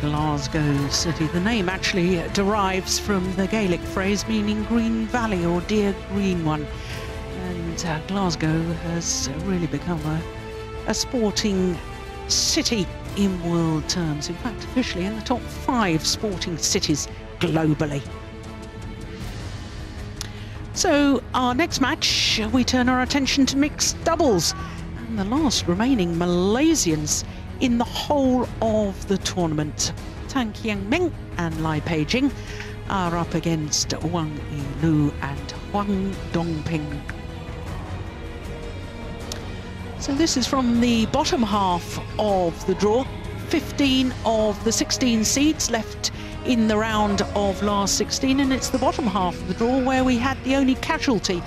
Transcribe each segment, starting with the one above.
Glasgow City. The name actually derives from the Gaelic phrase meaning green valley or dear green one. And Glasgow has really become a sporting city in world terms. In fact, officially in the top 5 sporting cities globally. So our next match, we turn our attention to mixed doubles. And the last remaining Malaysians in the whole of the tournament, Meng and Jing, are up against Wang Yilyu and Huang Dongping. So this is from the bottom half of the draw. 15 of the 16 seeds left in the round of last 16, and it's the bottom half of the draw where we had the only casualty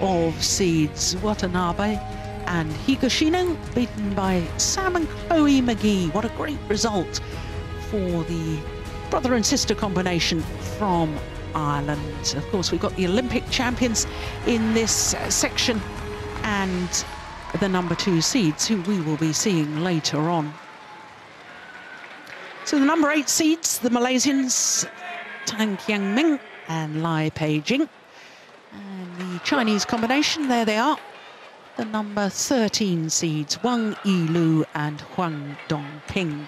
of seeds, Watanabe and Higashino, beaten by Sam and Chloe McGee. What a great result for the brother and sister combination from Ireland. Of course, we've got the Olympic champions in this section and the number 2 seeds, who we will be seeing later on. So the number 8 seeds, the Malaysians, Meng and Jing. And the Chinese combination, there they are. The number 13 seeds, Wang Yilyu and Huang Dongping.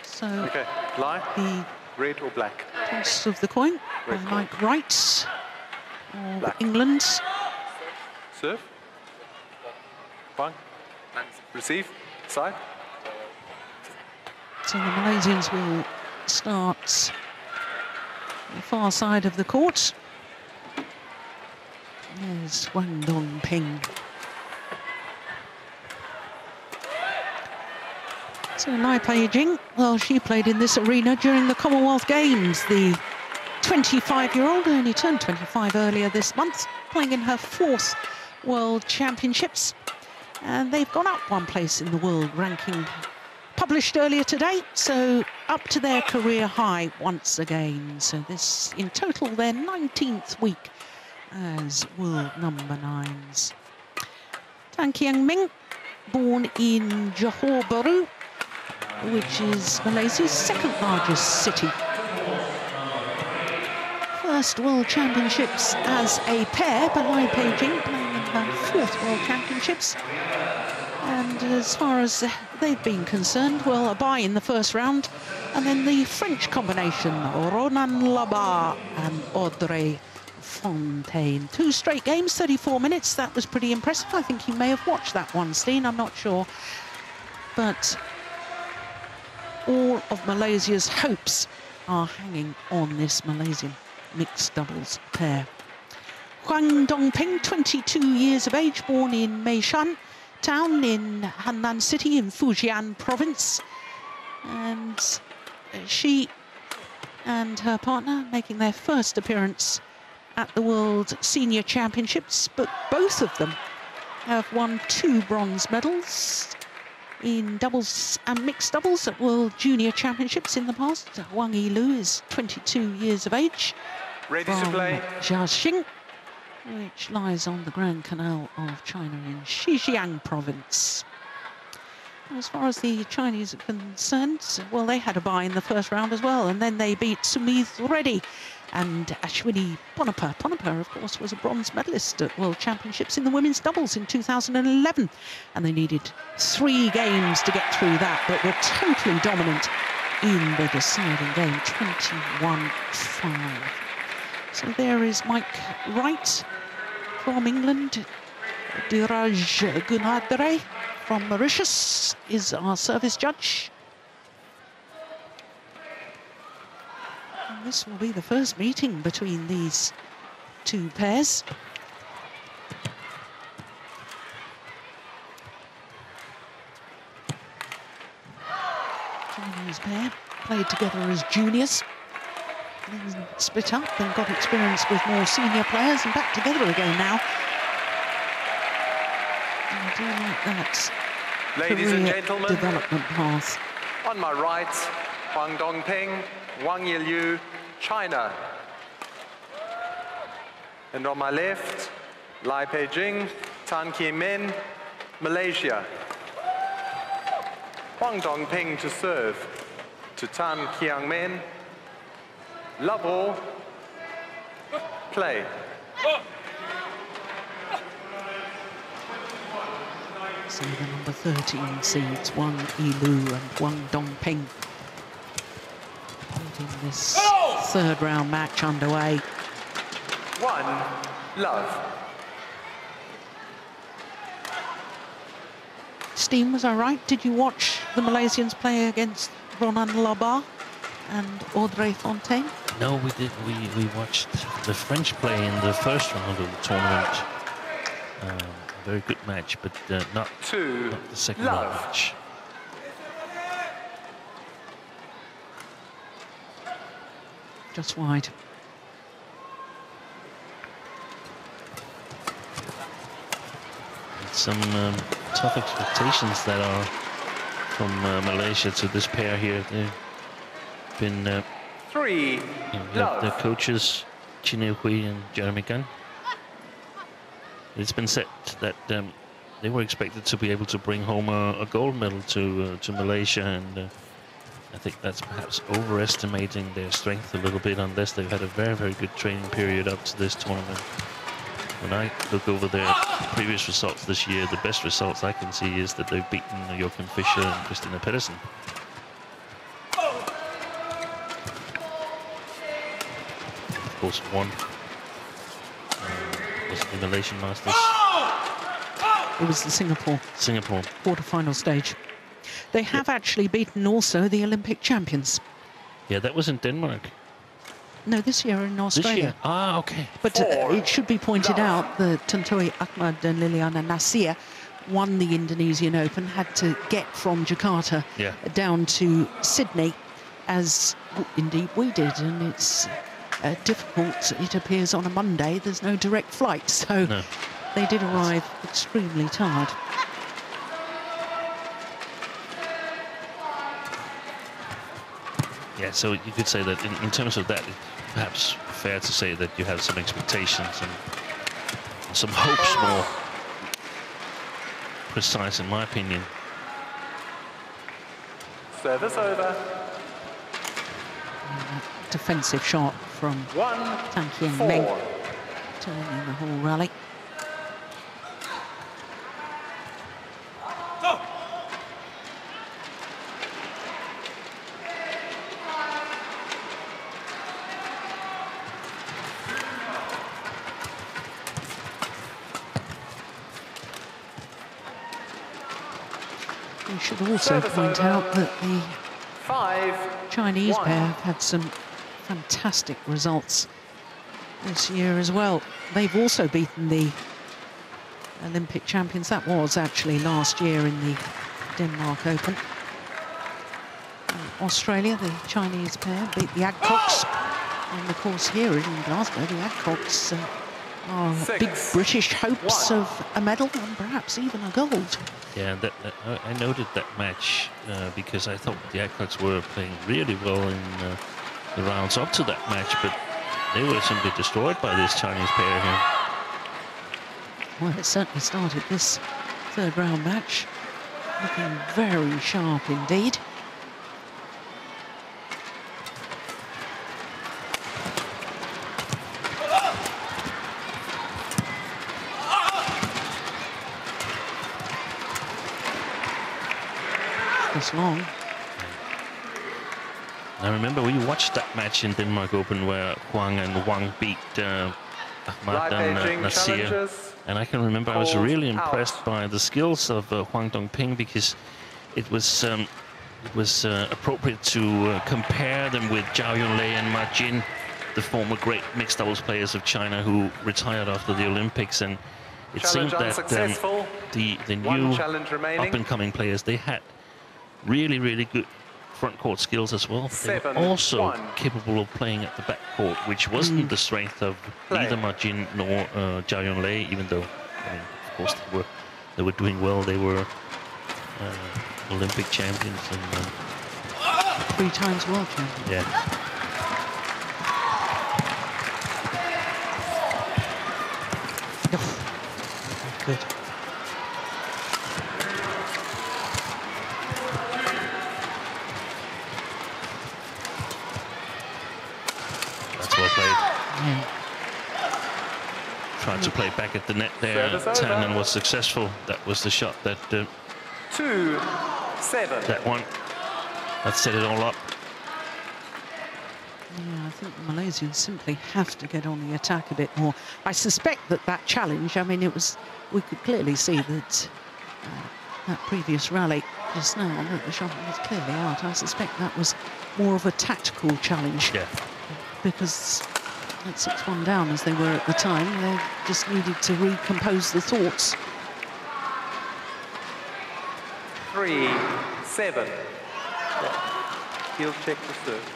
So, okay, the red or black? Toss of the coin by Mike Wright of black. England. Serve. Fine. Receive. Side. So the Malaysians will start the far side of the court. There's Wang Dongping. So Jing, well, she played in this arena during the Commonwealth Games. The 25-year-old only turned 25 earlier this month, playing in her 4th World Championships. And they've gone up 1 place in the world ranking, published earlier today, so up to their career high once again. So this, in total, their 19th week as world number 9s. Meng, born in Johor Bahru, which is Malaysia's 2nd largest city. First World Championships as a pair, but Jing playing in her 4th World Championships. And as far as they've been concerned, well, a bye in the first round, and then the French combination, Ronan Labar and Audrey Fontaine. 2 straight games, 34 minutes. That was pretty impressive. I think you may have watched that one, Steen, I'm not sure. But all of Malaysia's hopes are hanging on this Malaysian mixed doubles pair. Huang Dongping, 22 years of age, born in Meishan town in Hannan City in Fujian province. And she and her partner making their first appearance at the World Senior Championships, but both of them have won 2 bronze medals in doubles and mixed doubles at World Junior Championships in the past. Wang Yilyu is 22 years of age. Ready to play. Jiaxing, which lies on the Grand Canal of China in Xinjiang province. As far as the Chinese are concerned, well, they had a bye in the first round as well, and then they beat Sumit Reddy and Ashwini Ponappa. Ponappa, of course, was a bronze medalist at World Championships in the women's doubles in 2011, and they needed 3 games to get through that, but were totally dominant in the deciding game, 21-5. So there is Mike Wright from England. Diraj Gunadre from Mauritius is our service judge. And this will be the first meeting between these 2 pairs. Chinese pair played together as juniors, then split up and got experience with more senior players and back together again now. I do like that. Ladies and gentlemen, development path. On my right, Huang Dongping, Wang Yilyu, China. And on my left, Jing, Meng, Malaysia. Huang Dongping to serve. To Tan Kian. Love all. Play. So the number 13 seeds, Wang Yilyu and Wang Dongping, getting this third round match underway. 1 love. Steam, was I right? Did you watch the Malaysians play against Ronan Labar and Audrey Fontaine? No, we did. We watched the French play in the first round of the tournament. A very good match, but not the second round match. Just wide. Some tough expectations that are from Malaysia to this pair here. They've been 3 love. The coaches Chin Hui and Jeremy Gunn. It's been said that they were expected to be able to bring home a gold medal to Malaysia, and I think that's perhaps overestimating their strength a little bit, unless they've had a very, very good training period up to this tournament. When I look over their previous results this year, the best results I can see is that they've beaten Joachim Fischer and Christina Pedersen. Of course, one was the Malaysian Masters. It was the Singapore quarter-final stage. They have actually beaten also the Olympic champions. Yeah, that was in Denmark. No, this year in Australia. This year? Ah, okay. But it should be pointed out that Tantoy Ahmad and Liliana Nasir won the Indonesian Open, had to get from Jakarta down to Sydney, as indeed we did, and it's difficult, it appears, on a Monday. There's no direct flight, so they did arrive extremely tired. Yeah, so you could say that in terms of that, it's perhaps fair to say that you have some expectations and some hopes, more precise in my opinion. Service over. Defensive shot from Tan Kian Meng, turning the whole rally. We should also point out that the Chinese pair have had some fantastic results this year as well. They've also beaten the Olympic champions. That was actually last year in the Denmark Open. Australia, the Chinese pair beat the Adcocks. And of course here in Glasgow, the Adcocks are big British hopes of a medal and perhaps even a gold. Yeah, I noted that match because I thought the Adcocks were playing really well in the rounds up to that match, but they were simply destroyed by this Chinese pair here. Well, it certainly started this third round match looking very sharp indeed. Long. I remember we watched that match in Denmark Open where Huang and Wang beat Ahmad and Nasir, and I can remember I was really impressed by the skills of Huang Dongping, because it was appropriate to compare them with Zhao Yunlei and Ma Jin, the former great mixed doubles players of China who retired after the Olympics, and it seemed that the new up-and-coming players, they had really, really good front court skills as well. They were also capable of playing at the back court, which wasn't the strength of either Ma Jin nor Zhao Yunlei, even though, I mean, of course, they were doing well. They were Olympic champions and 3 times world champions. Yeah. Good. tried to play back at the net there. Tan and was successful. That was the shot that 2-7. That one that set it all up. Yeah, I think the Malaysians simply have to get on the attack a bit more. I suspect that challenge, I mean, we could clearly see that that previous rally just now, that the shot was clearly out. I suspect that was more of a tactical challenge. Yeah. Because at 6-1 down as they were at the time, they just needed to recompose the thoughts. 3-7. Heel check the serve.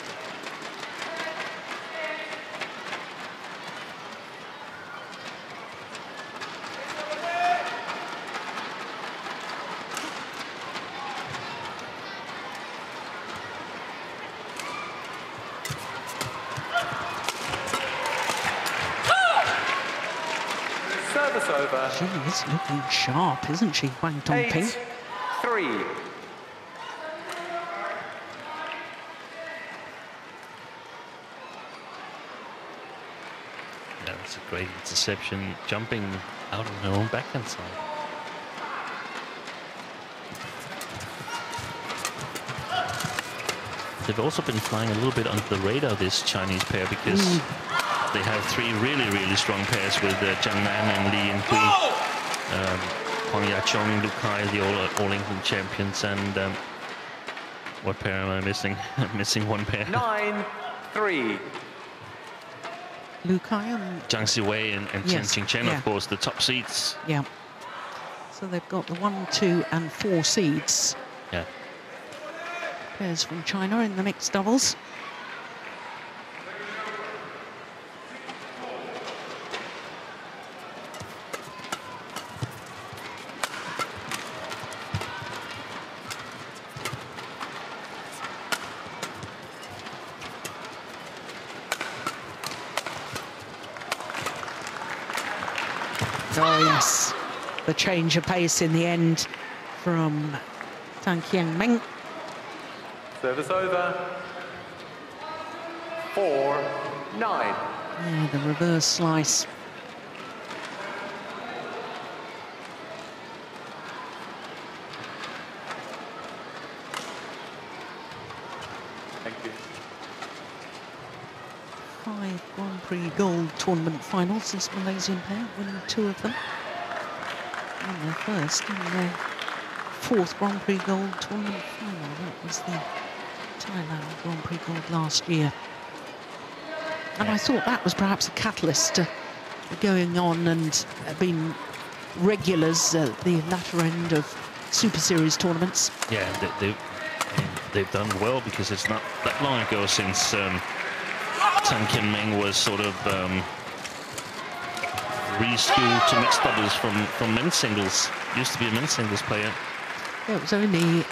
Service over. She is looking sharp, isn't she, Wang Dongping? 8-3. That's a great interception, jumping out on her own backhand side. They've also been flying a little bit under the radar, this Chinese pair, because they have three really strong pairs with Jiang Nan and Li Yinghui. Huang Yachong, Lu Kai, the All England champions, and what pair am I missing? I'm missing one pair. 9-3. Lu Kai and Zhang Siwei and Chen Qingchen, of course, the top seeds. Yeah. So they've got the 1, 2, and 4 seeds. Yeah. Pairs from China in the mixed doubles. Oh yes, the change of pace in the end from Meng. Service over. 4-9. Yeah, the reverse slice. Thank you. 5 Grand Prix Gold tournament finals, this Malaysian pair, winning 2 of them. And their first in their 4th Grand Prix Gold tournament final. That was the Thailand Grand Prix Gold last year. And I thought that was perhaps a catalyst to going on and being regulars at the latter end of Super Series tournaments. Yeah, they've done well, because it's not that long ago since Tan Meng was sort of re-skewed to mixed doubles from men's singles. Used to be a men's singles player. Yeah, it was only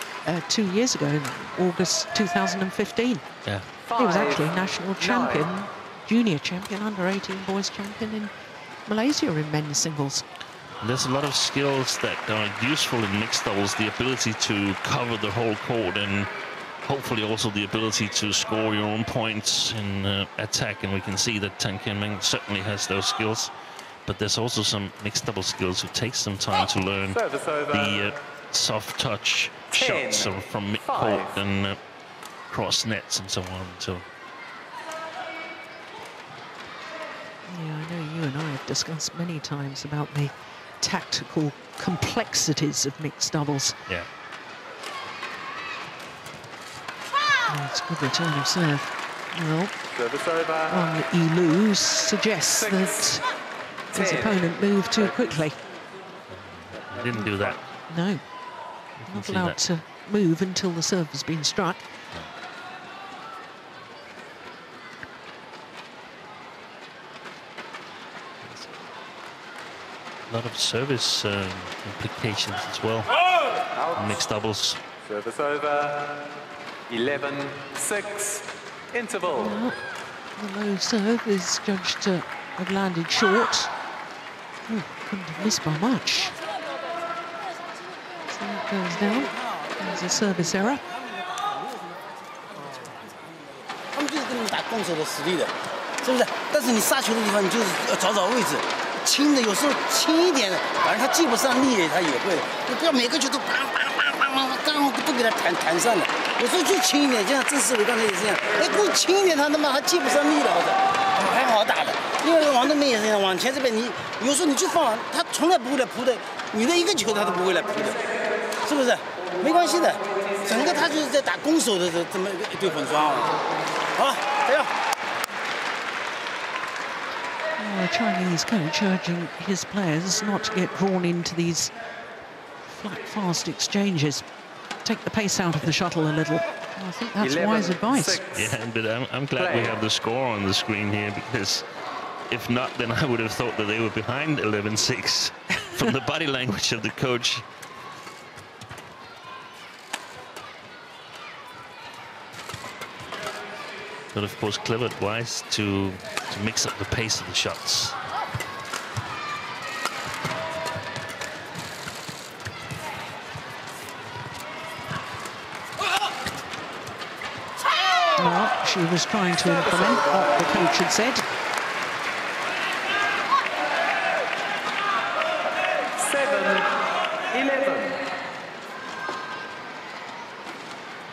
2 years ago, in August 2015. Yeah. He was actually national champion, junior champion, under-18 boys champion in Malaysia in men's singles. There's a lot of skills that are useful in mixed doubles. The ability to cover the whole court, and hopefully also the ability to score your own points in attack. And we can see that Tan Meng certainly has those skills. But there's also some mixed double skills who take some time to learn the soft touch shots from mid-court and cross nets and so on. So. Yeah, I know you and I have discussed many times about the tactical complexities of mixed doubles. Yeah. Oh, it's a good return of serve. Well, service over. Yilyu suggests that his opponent moved too quickly. He didn't do that. No. Not allowed to move until the serve has been struck. A lot of service implications as well. Mixed doubles. Service over. 11-6. Interval. Well, the low serve is judged to have landed short. Oh, couldn't have missed by much. So that goes down. There's a service error. 他们就是跟你打攻守的实力的，是不是？但是你杀球的地方，你就是要找位置，轻的，有时候轻一点的，反正他记不上力，他也会。你不要每个球都梆梆梆梆梆，刚好都给他弹上了。有时候就轻一点，就像郑世伟刚才也是这样，哎，故意轻一点，他他妈还记不上力了，还好打的。另外王东明也是这样，往前这边你有时候你就放，他从来不会来扑的，你的一个球他都不会来扑的，是不是？没关系的，整个他就是在打攻守的这么一对混双啊。好了，加油！ Chinese coach urging his players not to get drawn into these fast exchanges. Take the pace out of the shuttle a little. I think that's wise advice. Yeah, but I'm glad we have the score on the screen here, because if not, then I would have thought that they were behind 11-6 from the body language of the coach. But of course, clever advice to mix up the pace of the shots. Well, she was trying to implement what the coach had said. 7-11.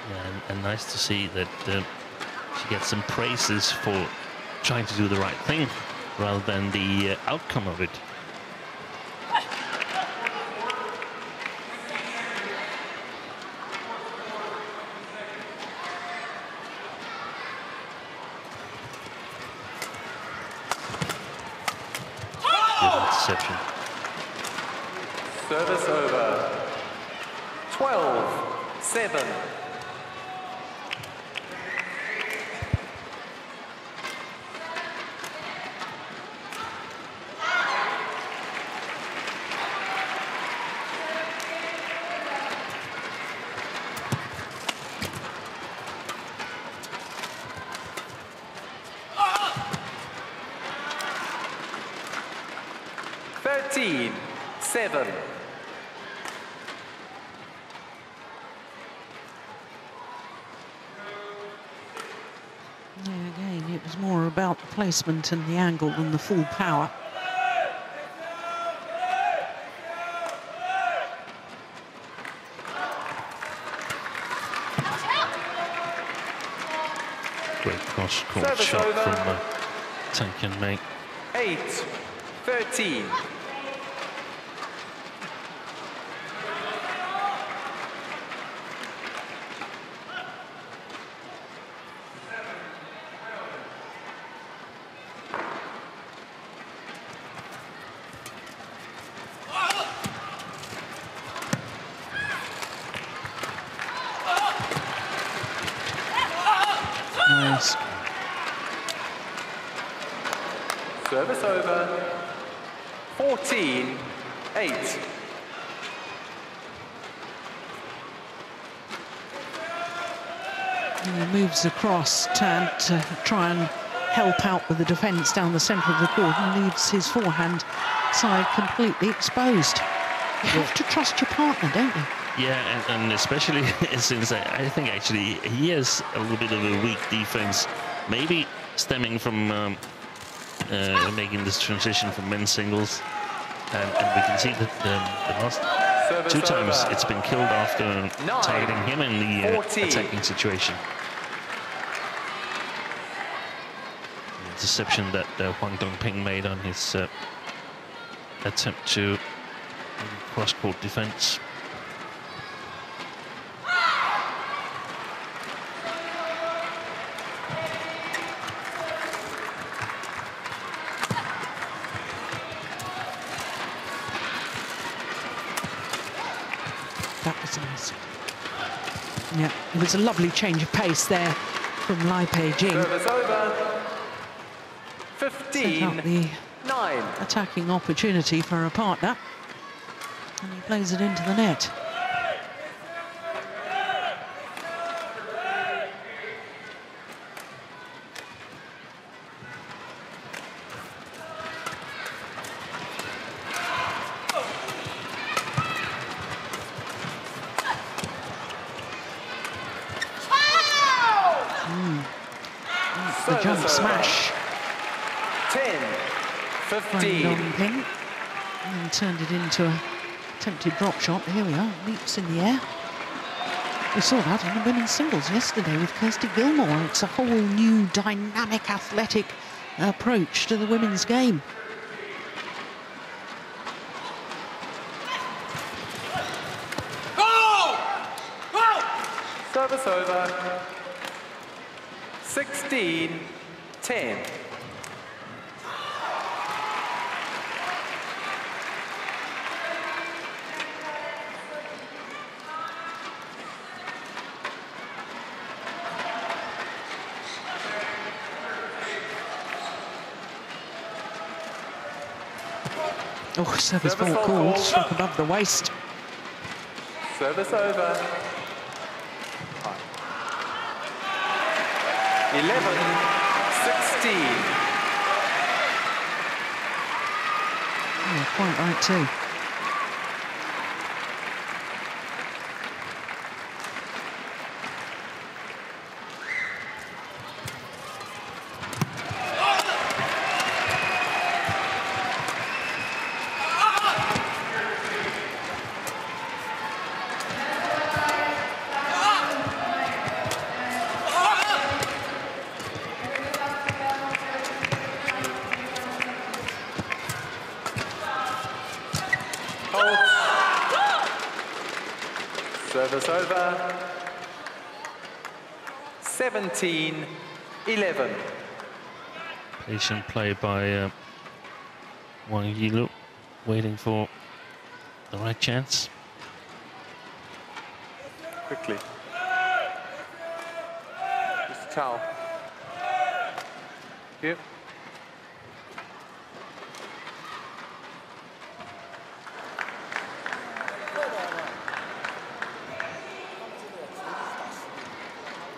Yeah, and nice to see that she gets some praises for trying to do the right thing rather than the outcome of it. Deception. Service over. 12-7. Seven. Yeah, again, it was more about the placement and the angle than the full power. Great cross-court shot from Kian Meng. 8-13. Nice. Service over. 14-8. He moves across to try and help out with the defence down the centre of the court and leaves his forehand side completely exposed. You have to trust your partner, don't you? Yeah, and especially since I think actually he has a little bit of a weak defense, maybe stemming from making this transition from men's singles, and we can see that the last two times it's been killed after targeting him in the attacking situation. The deception that Huang Dongping made on his attempt to cross-court defense. That was nice. Yeah, it was a lovely change of pace there from Jing. Service over. 15-9. Attacking opportunity for a partner, and he plays it into the net. The jump smash. 10-15. 15. Dongping, and turned it into a attempted drop shot. Here we are, leaps in the air. We saw that in the women's singles yesterday with Kirsty Gilmore. It's a whole new dynamic athletic approach to the women's game. Service over. 16-10. Oh, service ball called, struck above the waist. Service over. 11-16. Yeah, quite right too. Service over. 17-11. Patient play by Wang Yilyu, waiting for the right chance. Quickly. Just a towel. Here.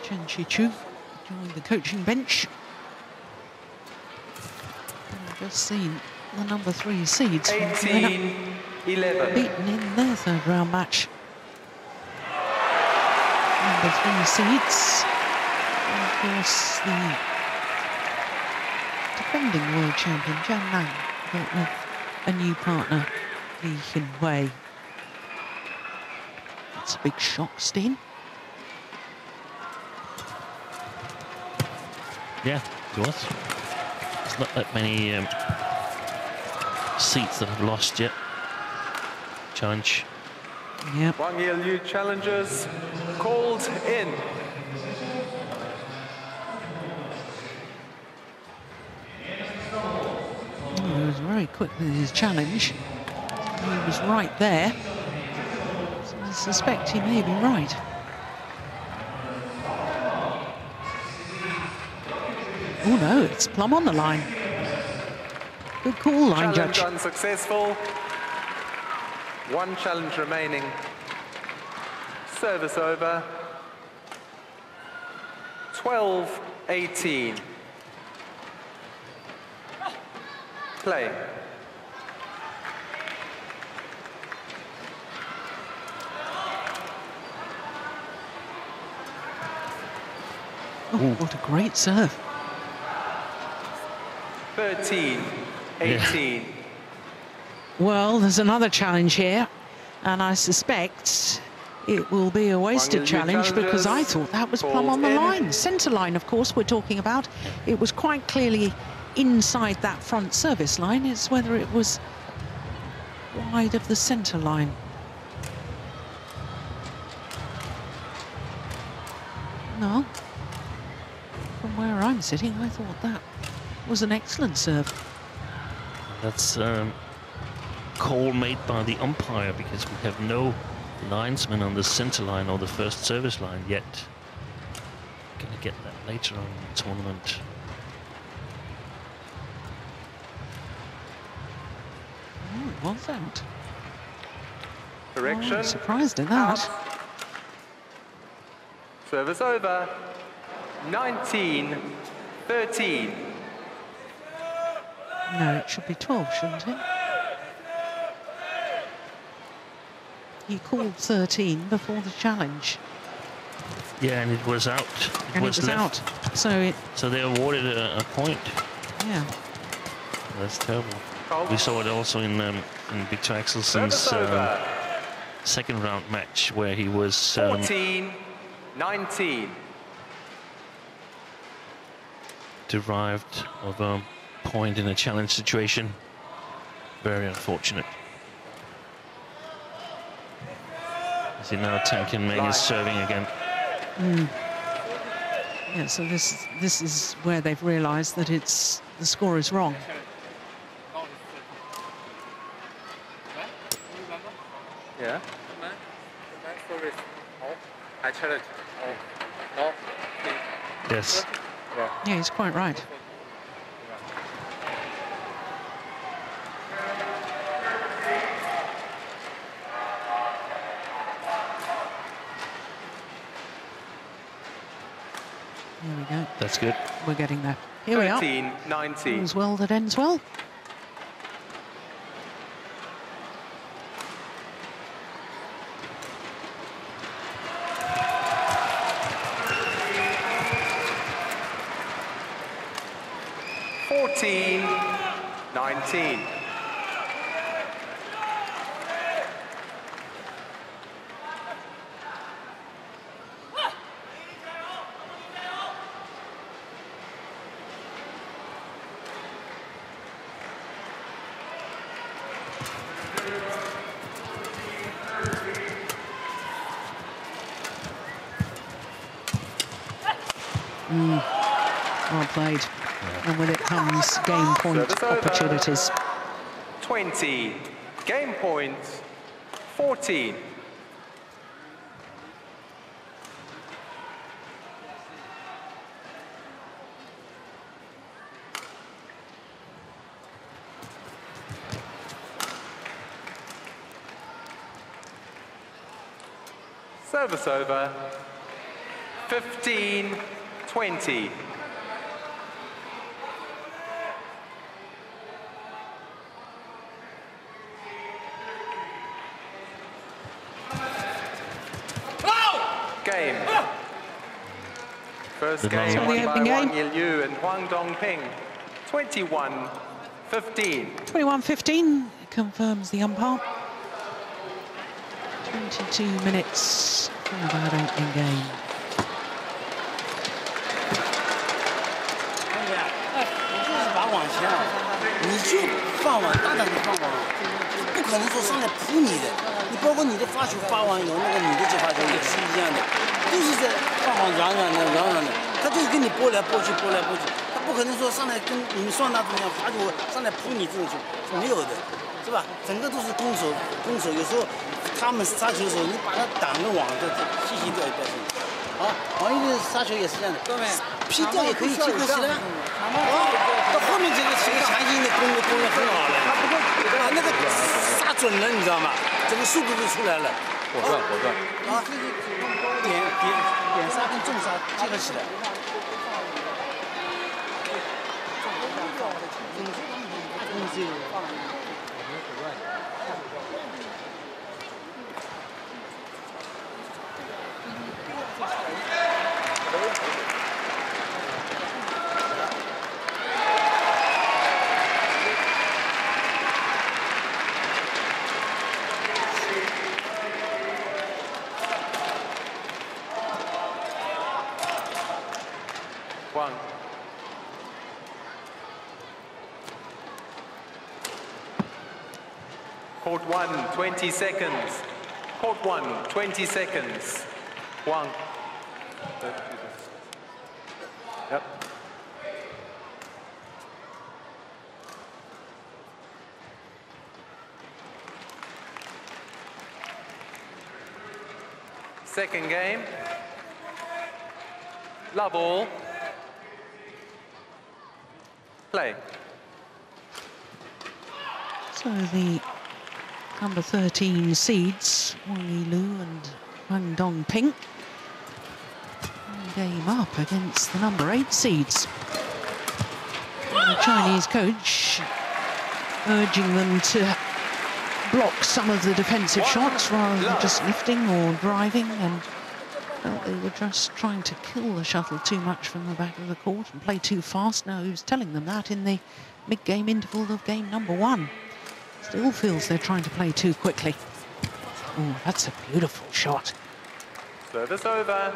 Chen Shichu joined the coaching bench. And we've just seen the number 3 seeds 18-11. beaten in their third round match. Number 3 seeds. And of course, the defending world champion Jan Meng, but with a new partner, Huang. That's a big shock, Steen. Yeah, it was. There's not that many seats that have lost yet. Challenge. Yep. Wang Yilyu challenges called in. Oh, he was very quick with his challenge. He was right there. So I suspect he may be right. Oh no, it's plumb on the line. Good call, line Challenge judge. unsuccessful. 1 challenge remaining. Service over. 12-18. Play. Oh, what a great serve. 13-18. Well, there's another challenge here, and I suspect it will be a wasted challenge because I thought that was plumb on the line. Centre line, of course, we're talking about. It was quite clearly inside that front service line. It's whether it was wide of the centre line. No. From where I'm sitting, I thought that was an excellent serve. That's call made by the umpire because we have no linesman on the center line or the first service line yet. Gonna get that later on in the tournament. Oh, it was out. Correction. Oh, I'm surprised at that. Out. Service over. 19-13. No, it should be 12, shouldn't it? He called 13 before the challenge. Yeah, and it was out. And it was out. So they awarded a point. Yeah. That's terrible. We saw it also in Victor Axelsen's second round match, where he was 14-19. Derived of a point in a challenge situation. Very unfortunate. See now Tan Kian Meng is serving again. Yeah, so this is where they've realised that the score is wrong. Yeah. Yes. Yeah, he's quite right. Here we go. That's good. We're getting there. Here we are. 13-19. All's well that ends well. Well played. And with it comes game point opportunities. 20. Game point 14. Service over. 15-20. Game. First game won by Wang Yilyu and Huang Dongping. 21-15. 21-15 confirms the umpire. 22 minutes for that opening game. 你就放网，大胆的放网，不可能说上来扑你的。你包括你的发球发网有那个你的接发球也是一样的，都是在放网软软的，他就是跟你拨来拨去，他不可能说上来跟你们双打怎么样发球上来扑你这种球是没有的，是吧？整个都是攻守，有时候他们杀球的时候，你把他挡个网，这细细掉一掉。好，王毅的杀球也是这样的，劈掉也可以，结合起来。 到后面这个其实强劲的攻得很好了，他不过那个杀准了，你知道吗？整个速度就出来了。果断。啊，点杀跟重杀结合起来。Wang. Court 1, 20 seconds. Court 1, 20 seconds. Wang. Yep. Second game. Love all. Play. So the number 13 seeds, Wang Yilyu and Wang Dongping, game up against the number 8 seeds. And the Chinese coach urging them to block some of the defensive shots rather than just lifting or driving, and Felt they were just trying to kill the shuttle too much from the back of the court and play too fast. Now he was telling them that in the mid-game interval of game number 1. Still feels they're trying to play too quickly. Oh, that's a beautiful shot. Service over.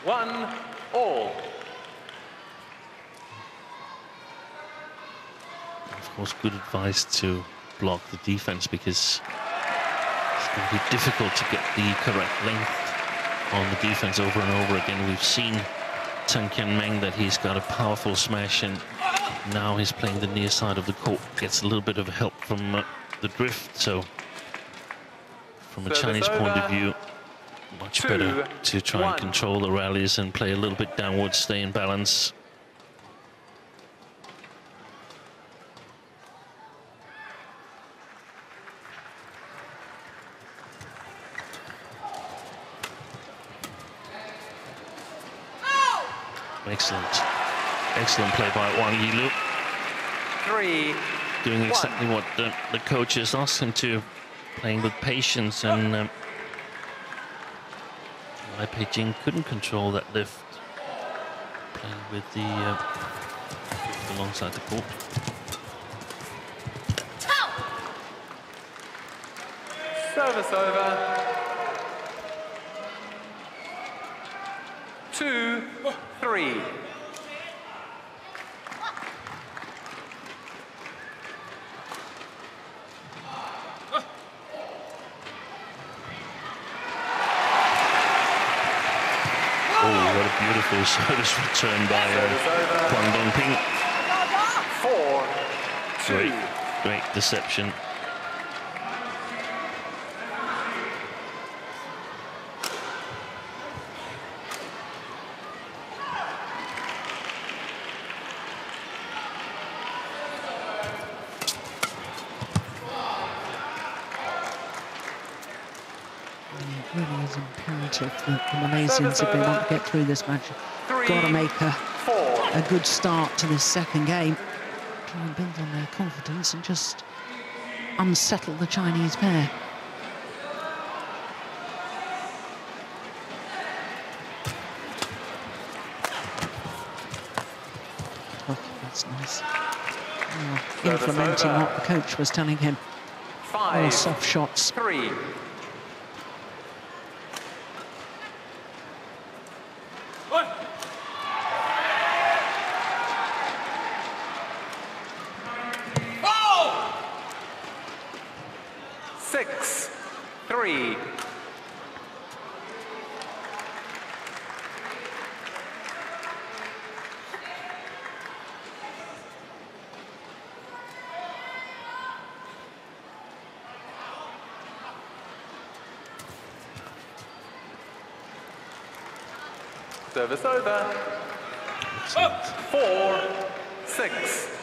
1-all. Of course, good advice to block the defense, because it's going to be difficult to get the correct length on the defense over and over again. We've seen Kian Meng that he's got a powerful smash, and now he's playing the near side of the court. Gets a little bit of help from the drift, so from a Chinese point of view, much better to try and control the rallies and play a little bit downwards, stay in balance. Excellent play by Wang Yilyu. 3-1. Doing exactly what the coaches asked him to, playing with patience, and Jing couldn't control that lift, playing with the alongside the court. Service over. 2-3. Beautiful service return by Huang Dongping. 4-2. Great deception. It really is imperative that the Malaysians, if they want to get through this match, got to make a good start to this second game. Try and build on their confidence and just unsettle the Chinese pair. Oh, that's nice. Oh, implementing what the coach was telling him. All soft shots. 3. Service over. 4-6.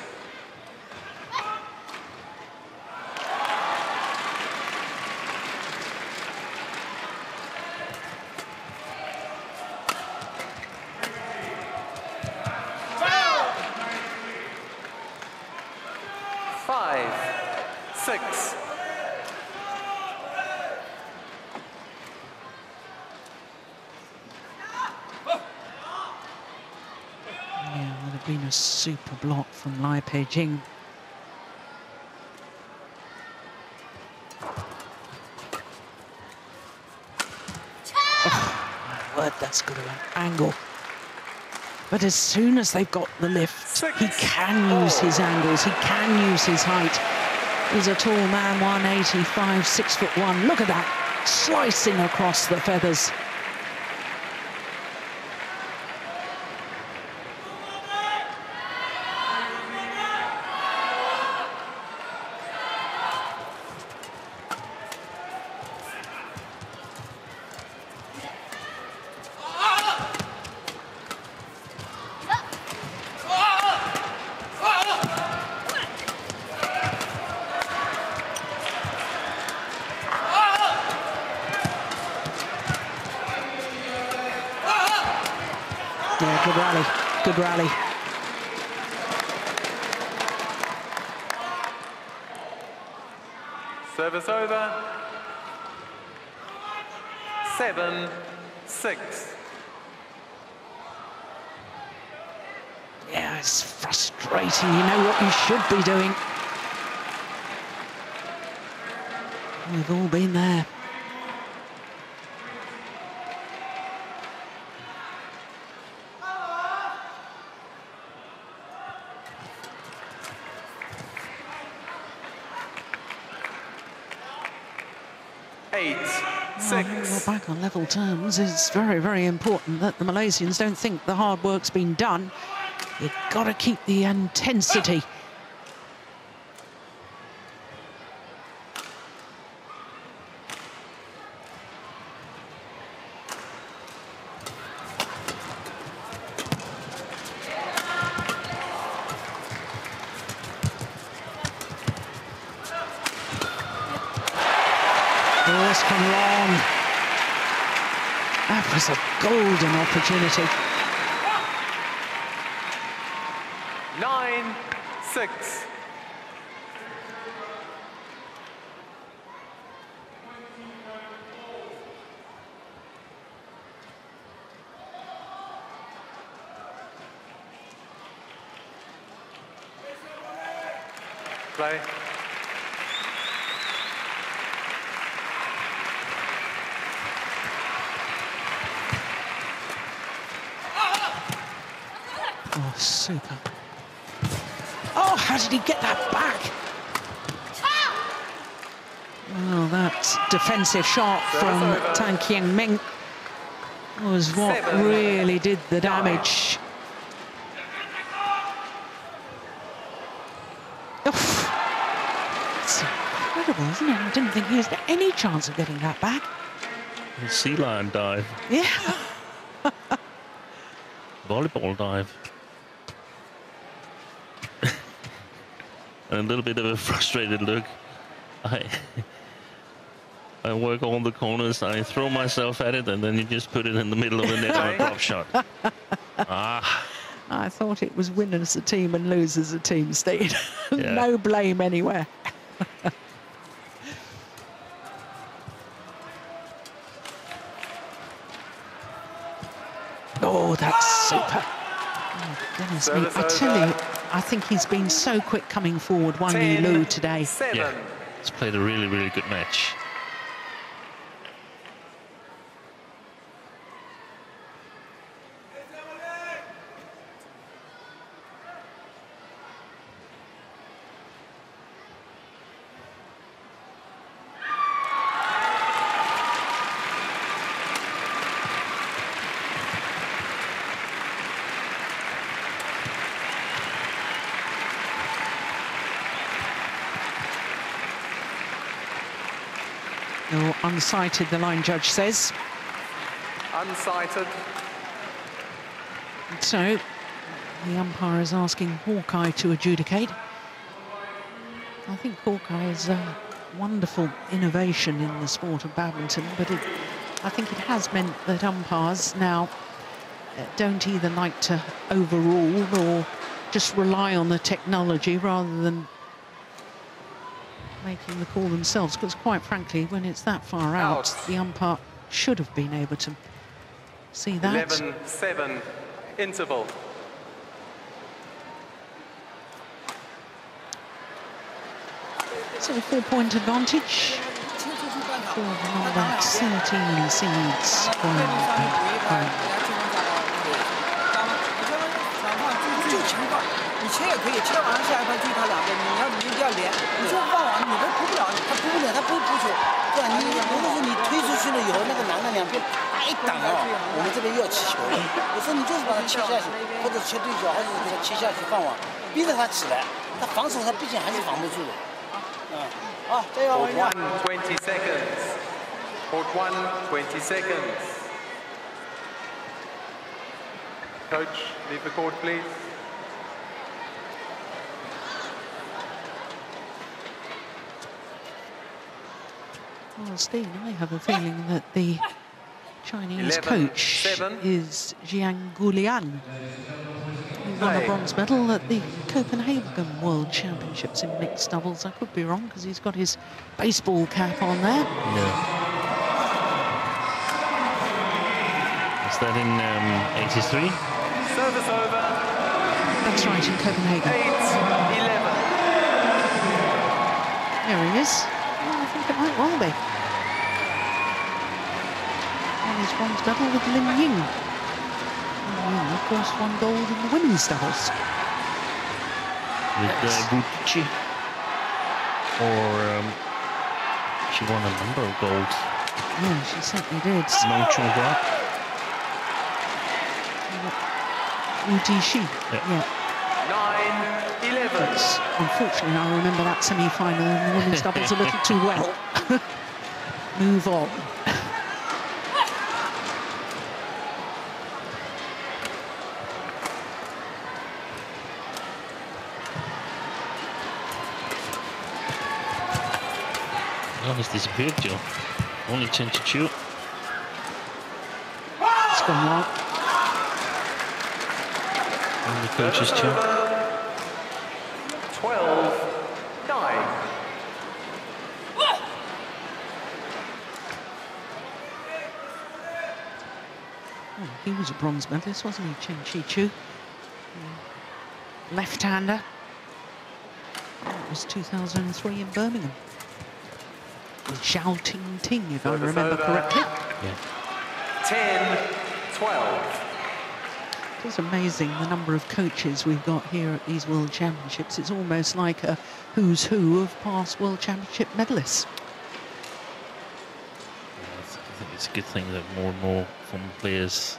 Been a super block from Jing. Oh, my word, that's good at an angle. But as soon as they've got the lift, he can use his angles, he can use his height. He's a tall man, 185, 6'1". Look at that, slicing across the feathers. Yeah, good rally, good rally. Service over. 7-6. 6. Yeah, it's frustrating. You know what you should be doing. We've all been there. Well, back on level terms, it's very, very important that the Malaysians don't think the hard work's been done. You've got to keep the intensity. It's come long. That was a golden opportunity. 9-6. Play. Oh, super. Oh, how did he get that back? Well, that defensive shot from Meng was what really did the damage. Oof. It's incredible, isn't it? I didn't think he was any chance of getting that back. A sea lion dive. Yeah. Volleyball dive. And a little bit of a frustrated look. I work all the corners, I throw myself at it, and then you just put it in the middle of the net on a drop shot. Ah. I thought it was win as a team and lose as a team, Steve. Yeah. No blame anywhere. Oh, that's super. Oh, goodness me. I tell you, I think he's been so quick coming forward, Wang Yilyu today. Yeah, he's played a really, really good match. Oh, unsighted, the line judge says. Unsighted. So, the umpire is asking Hawkeye to adjudicate. I think Hawkeye is a wonderful innovation in the sport of badminton, but I think it has meant that umpires now don't either like to overrule or just rely on the technology rather than making the call themselves, because quite frankly, when it's that far out, the umpire should have been able to see that. 11-7 interval. So a 4-point advantage for the number 13 seeds from 你切也可以，切完了下一盘对他两个，你要连，你就放网，你都扑不了，他扑不了，他不扑球，对吧？你如果说你推出去了以后，那个男的两边一挡啊，我们这边又要起球了。有时候你就是把他切下去，或者切对角，或者给他切下去放网，逼着他起来，他防守他毕竟还是防不住的。好，加油！ Court 1, 20 seconds. Court 1, 20 seconds. Coach, leave the court, please. Well, Steve, I have a feeling that the Chinese coach is Jiang Gulian, who won a bronze medal at the Copenhagen World Championships in mixed doubles. I could be wrong because he's got his baseball cap on there. Yeah. Was that in 83? Service over. That's right, in Copenhagen. 8-11. There he is. Well, I think it might well be. And his bronze medal with Lin Ying. Lin Ying, of course, won gold in the women's doubles. With Gucci. Or she won a number of golds. Yeah, she certainly did. Meng Chunghua. Udishi. Yeah. 9-11. But unfortunately, I remember that semi-final in the women's doubles a little too well. Move on. Oh, he's disappeared, Joe. Only 10 to shoot. It's gone long. And the coaches too. 12-9. Oh, he was a bronze medalist, wasn't he, Chen Chi-chu? Left-hander. That was 2003 in Birmingham. With Zhao Ting, if I remember correctly. Yeah. 10-12. It's amazing the number of coaches we've got here at these World Championships. It's almost like a who's who of past World Championship medalists. I think it's a good thing that more and more former players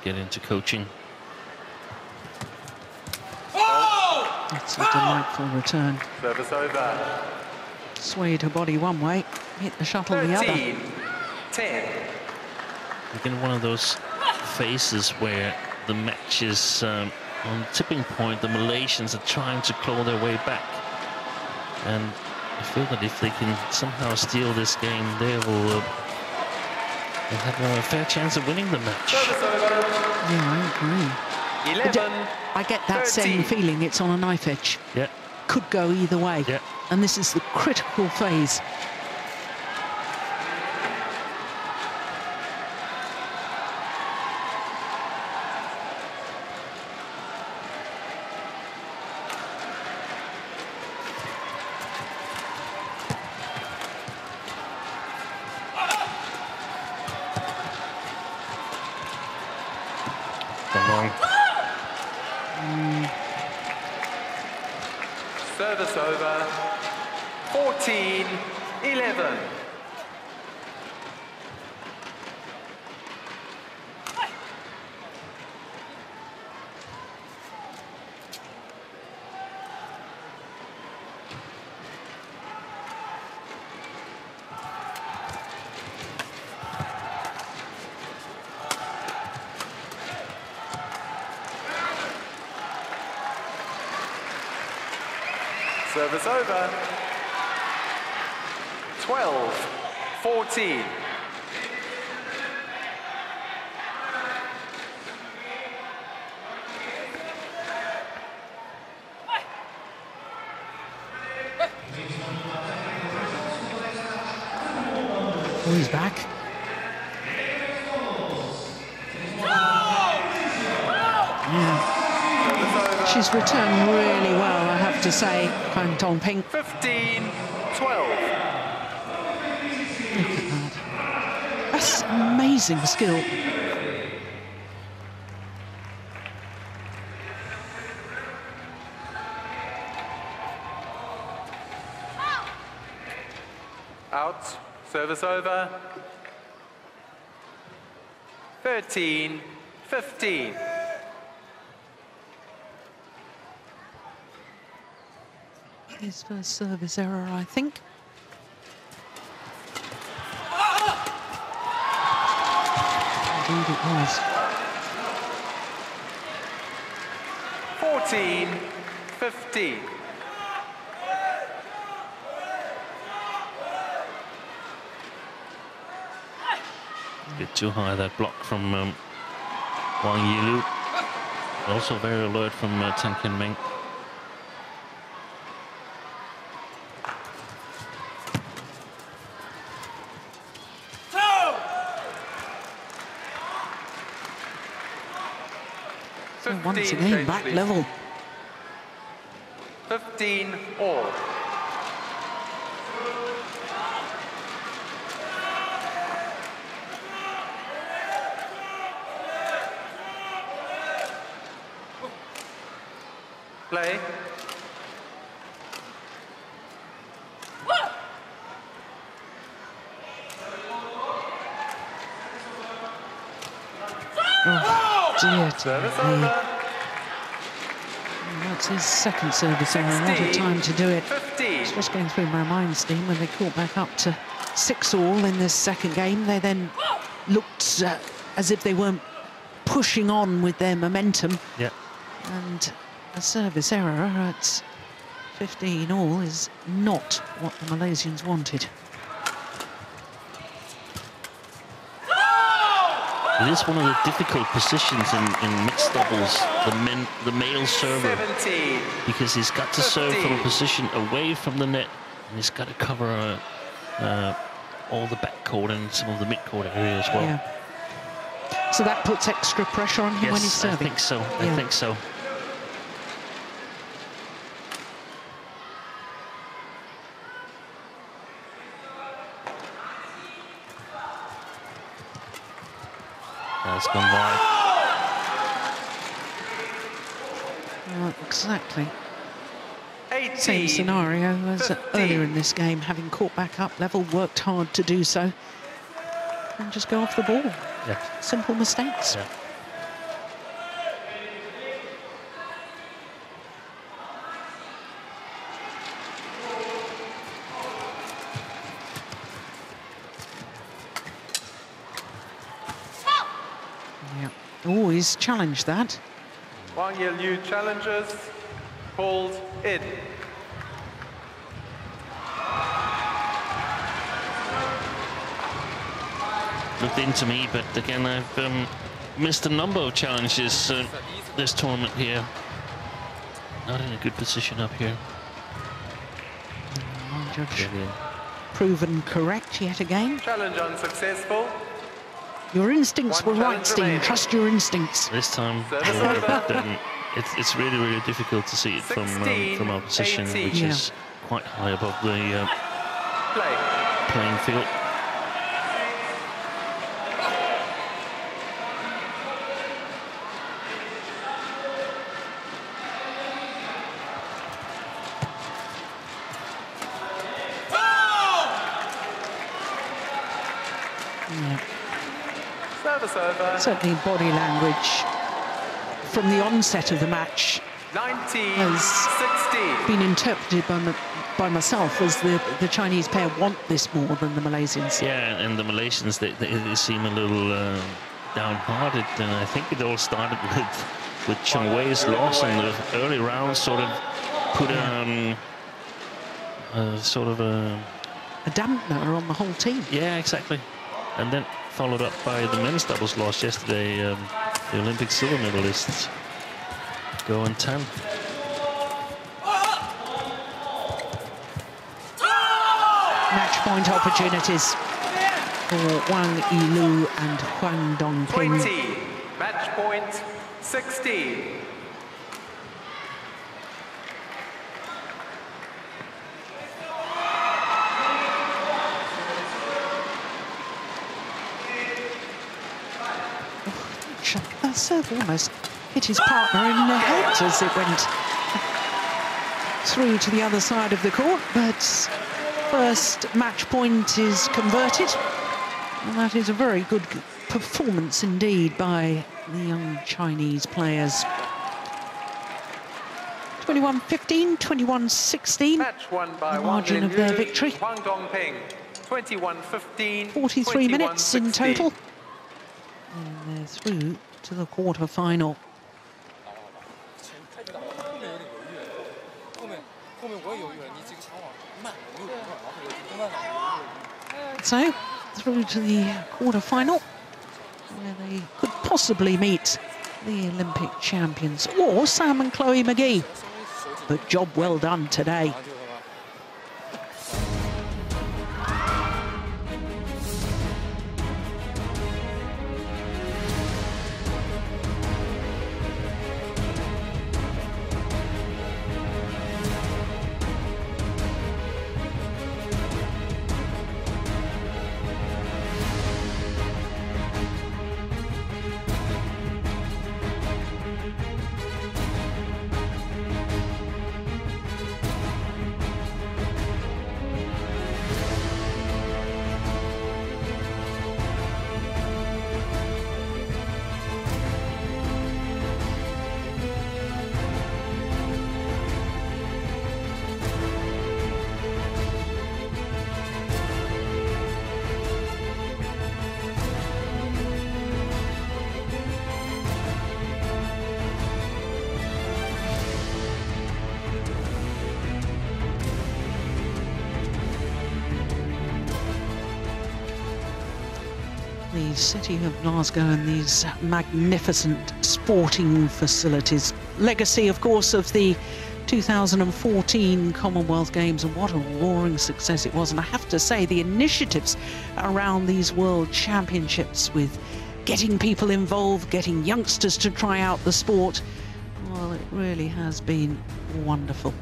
get into coaching. It's a delightful return. Service over. Swayed her body one way, hit the shuttle the other. 13-10. You're in one of those phases where the match is on tipping point. The Malaysians are trying to claw their way back, and I feel that if they can somehow steal this game, they will have a fair chance of winning the match. Yeah, I agree. 11. I get that 13. same feeling. It's on a knife edge. Yeah. Could go either way. Yeah. And this is the critical phase. Service over. 14-11. Service over. 12-14. Oh, he's back. Yeah. She's returned really well, I have to say, Huang Dongping. 15-12. Look at that. That's amazing skill. Out. Service over. 13-15. His first service error, I think. Indeed it was. 14-15. A bit too high, that block from Wang Yilyu. Also very alert from Meng. So once again, back level. 15 all. Play. Oh, dear. Service over. That's his second service error. What a time to do it. 15. It's just going through my mind, Steve, when they caught back up to 6-all in this second game. They then looked as if they weren't pushing on with their momentum. Yeah. And a service error at 15-all is not what the Malaysians wanted. It is one of the difficult positions in mixed doubles, the male server, 17. because he's got to serve from a position away from the net, and he's got to cover all the backcourt and some of the midcourt area as well. Yeah. So that puts extra pressure on him when he's serving. I think so. Yeah. I think so. That's gone wide. Well, exactly. 18. Same scenario as 15. earlier in this game, having caught back up level, worked hard to do so, and just go off the ball. Yeah. Simple mistakes. Yeah. Yeah. Always challenge that. Wang Yilyu challenges, called in. Looked into me, but again, I've missed a number of challenges this tournament here. Not in a good position up here. One judge proven correct yet again. Challenge unsuccessful. Your instincts One were right, challenge Steve. remaining. Trust your instincts. This time, Service over. it's really, really difficult to see it from our position, 16. which Yeah. is quite high above the Play. playing field. Yeah. Service over. Certainly body language from the onset of the match 19-16. been interpreted by myself as the Chinese pair want this more than the Malaysians. Yeah, and the Malaysians, they seem a little downhearted, and I think it all started with Cheng Wei's loss in the early rounds, sort of put sort of a dampener on the whole team. Yeah, exactly. And then followed up by the men's doubles loss yesterday, the Olympic silver medalists Go on 10. Match point opportunities for Wang Yilyu and Huang Dongping. 20, match point 16. That serve almost hit his partner in the head as it went through to the other side of the court, but first match point is converted, and that is a very good performance indeed by the young Chinese players. 21-15, 21-16, Match won by the margin of their victory. Huang Dongping, 21-15, 43 minutes in 21-16. total. And they're through to the quarter-final. So, through to the quarter-final, where they could possibly meet the Olympic champions, or Sam and Chloe McGee. But job well done today. the city of Glasgow and these magnificent sporting facilities. Legacy, of course, of the 2014 Commonwealth Games, and what a roaring success it was. And I have to say, the initiatives around these World Championships with getting people involved, getting youngsters to try out the sport, well, it really has been wonderful.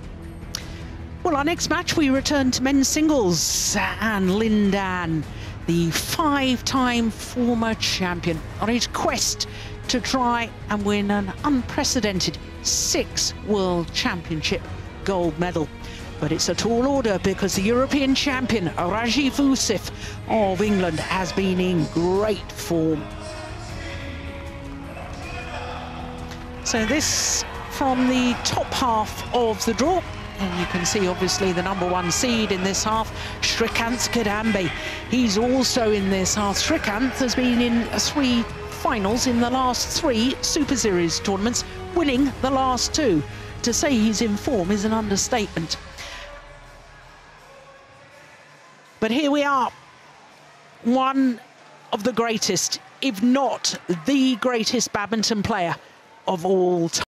Well, our next match, we return to men's singles, and Lin Dan, the 5-time former champion, on his quest to try and win an unprecedented 6th World Championship gold medal. But it's a tall order because the European champion, Rajiv Usif of England, has been in great form. So this from the top half of the draw. And you can see, obviously, the #1 seed in this half, Srikanth Kadambi. He's also in this half. Srikanth has been in 3 finals in the last 3 Super Series tournaments, winning the last 2. To say he's in form is an understatement. But here we are, one of the greatest, if not the greatest badminton player of all time.